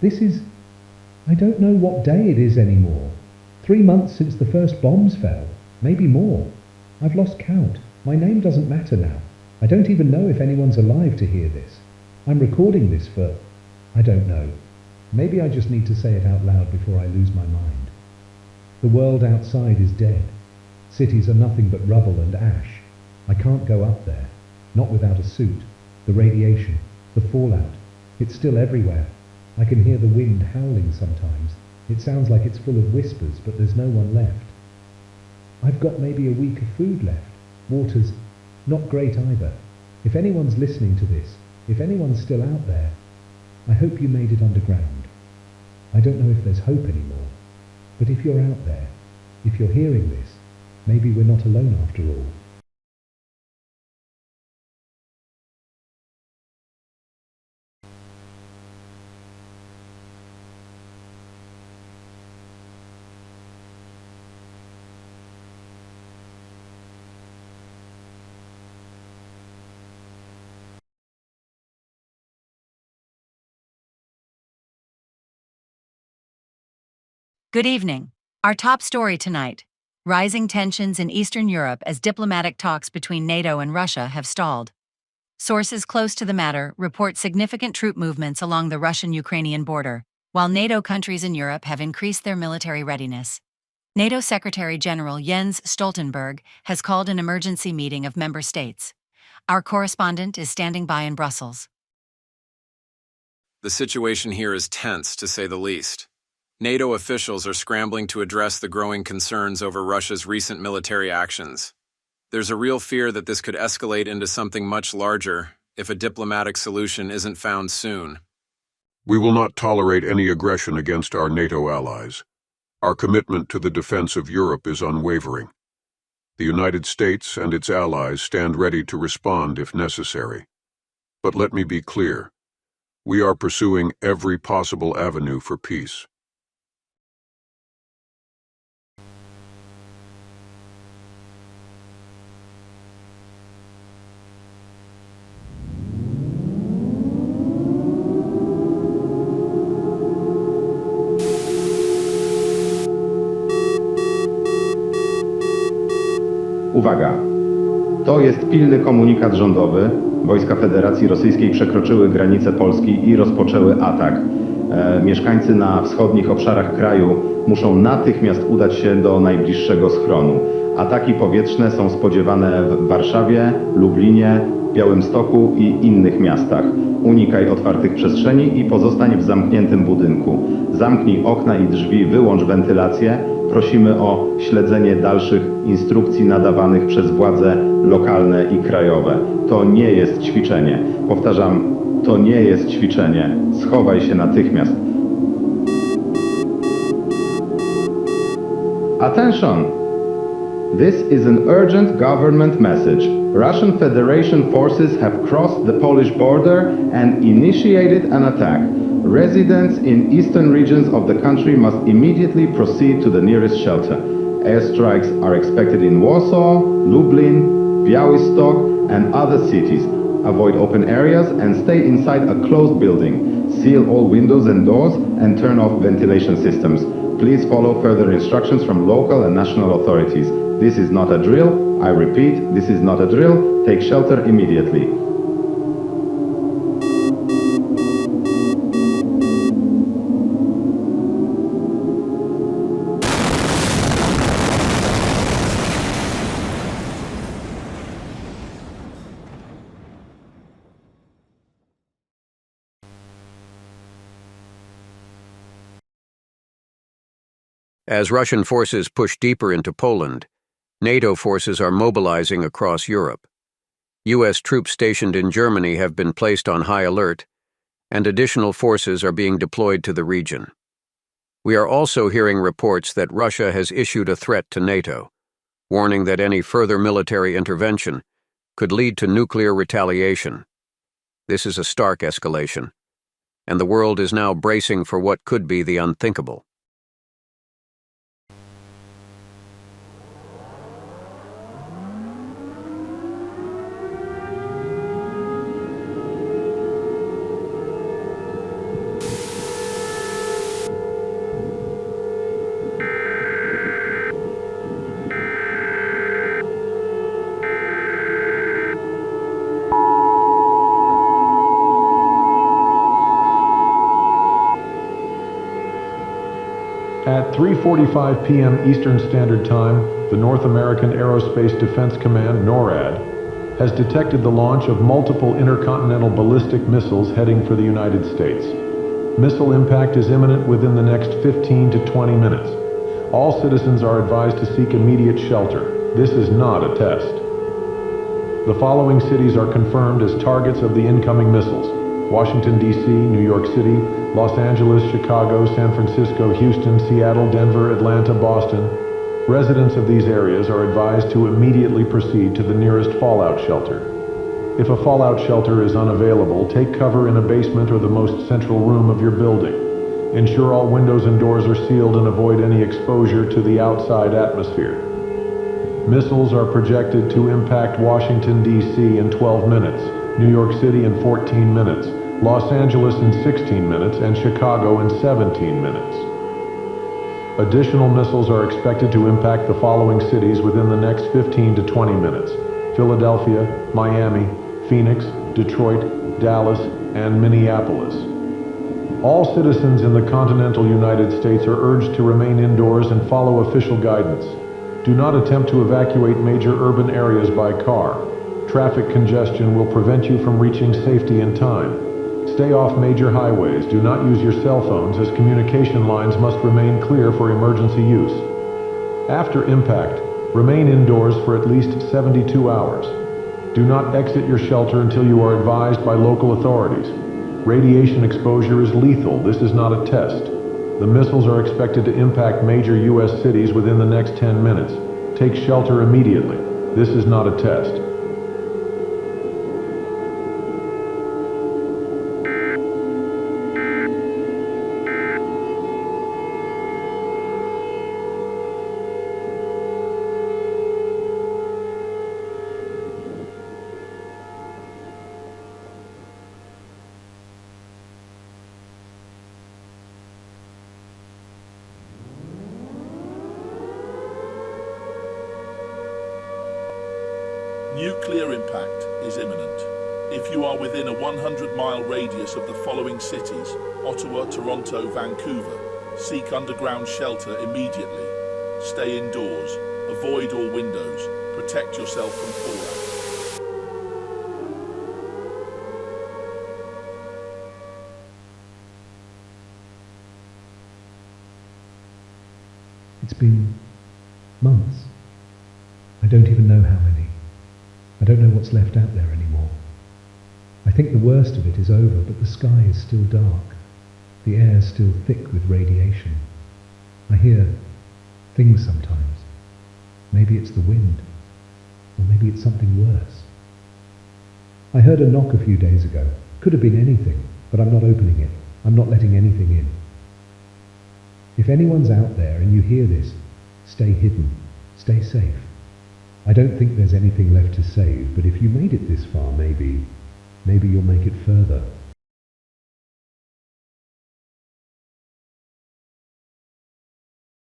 This is... I don't know what day it is anymore. 3 months since the first bombs fell. Maybe more. I've lost count. My name doesn't matter now. I don't even know if anyone's alive to hear this. I'm recording this for... I don't know. Maybe I just need to say it out loud before I lose my mind. The world outside is dead. Cities are nothing but rubble and ash. I can't go up there. Not without a suit. The radiation. The fallout. It's still everywhere. I can hear the wind howling sometimes. It sounds like it's full of whispers, but there's no one left. I've got maybe a week of food left. Water's not great either. If anyone's listening to this, if anyone's still out there, I hope you made it underground. I don't know if there's hope anymore, but if you're out there, if you're hearing this, maybe we're not alone after all. Good evening. Our top story tonight: rising tensions in Eastern Europe as diplomatic talks between NATO and Russia have stalled. Sources close to the matter report significant troop movements along the Russian-Ukrainian border, while NATO countries in Europe have increased their military readiness. NATO Secretary General Jens Stoltenberg has called an emergency meeting of member states. Our correspondent is standing by in Brussels. The situation here is tense, to say the least. NATO officials are scrambling to address the growing concerns over Russia's recent military actions. There's a real fear that this could escalate into something much larger if a diplomatic solution isn't found soon. We will not tolerate any aggression against our NATO allies. Our commitment to the defense of Europe is unwavering. The United States and its allies stand ready to respond if necessary. But let me be clear. We are pursuing every possible avenue for peace. Uwaga! To jest pilny komunikat rządowy. Wojska Federacji Rosyjskiej przekroczyły granicę Polski i rozpoczęły atak. Mieszkańcy na wschodnich obszarach kraju muszą natychmiast udać się do najbliższego schronu. Ataki powietrzne są spodziewane w Warszawie, Lublinie, Białymstoku i innych miastach. Unikaj otwartych przestrzeni i pozostań w zamkniętym budynku. Zamknij okna i drzwi, wyłącz wentylację. Prosimy o śledzenie dalszych instrukcji nadawanych przez władze lokalne i krajowe. To nie jest ćwiczenie. Powtarzam, to nie jest ćwiczenie. Schowaj się natychmiast. Attention! This is an urgent government message. Russian Federation forces have crossed the Polish border and initiated an attack. Residents in eastern regions of the country must immediately proceed to the nearest shelter. Airstrikes are expected in Warsaw, Lublin, Białystok and other cities. Avoid open areas and stay inside a closed building. Seal all windows and doors and turn off ventilation systems. Please follow further instructions from local and national authorities. This is not a drill. I repeat, this is not a drill. Take shelter immediately. As Russian forces push deeper into Poland, NATO forces are mobilizing across Europe. U.S. troops stationed in Germany have been placed on high alert, and additional forces are being deployed to the region. We are also hearing reports that Russia has issued a threat to NATO, warning that any further military intervention could lead to nuclear retaliation. This is a stark escalation, and the world is now bracing for what could be the unthinkable. 3:45 p.m. Eastern Standard Time, the North American Aerospace Defense Command, NORAD, has detected the launch of multiple intercontinental ballistic missiles heading for the United States. Missile impact is imminent within the next 15 to 20 minutes. All citizens are advised to seek immediate shelter. This is not a test. The following cities are confirmed as targets of the incoming missiles: Washington, D.C., New York City, Los Angeles, Chicago, San Francisco, Houston, Seattle, Denver, Atlanta, Boston. Residents of these areas are advised to immediately proceed to the nearest fallout shelter. If a fallout shelter is unavailable, take cover in a basement or the most central room of your building. Ensure all windows and doors are sealed and avoid any exposure to the outside atmosphere. Missiles are projected to impact Washington, D.C. in 12 minutes, New York City in 14 minutes, Los Angeles in 16 minutes, and Chicago in 17 minutes. Additional missiles are expected to impact the following cities within the next 15 to 20 minutes: Philadelphia, Miami, Phoenix, Detroit, Dallas, and Minneapolis. All citizens in the continental United States are urged to remain indoors and follow official guidance. Do not attempt to evacuate major urban areas by car. Traffic congestion will prevent you from reaching safety in time. Stay off major highways. Do not use your cell phones, as communication lines must remain clear for emergency use. After impact, remain indoors for at least 72 hours. Do not exit your shelter until you are advised by local authorities. Radiation exposure is lethal. This is not a test. The missiles are expected to impact major U.S. cities within the next 10 minutes. Take shelter immediately. This is not a test. Nuclear impact is imminent. If you are within a 100-mile radius of the following cities: Ottawa, Toronto, Vancouver, seek underground shelter immediately. Stay indoors. Avoid all windows. Protect yourself from fallout. It's been months. I don't even know how many. I don't know what's left out there anymore. I think the worst of it is over, but the sky is still dark. The air is still thick with radiation. I hear things sometimes. Maybe it's the wind, or maybe it's something worse. I heard a knock a few days ago. Could have been anything, but I'm not opening it. I'm not letting anything in. If anyone's out there and you hear this, stay hidden, stay safe. I don't think there's anything left to save, but if you made it this far, maybe you'll make it further.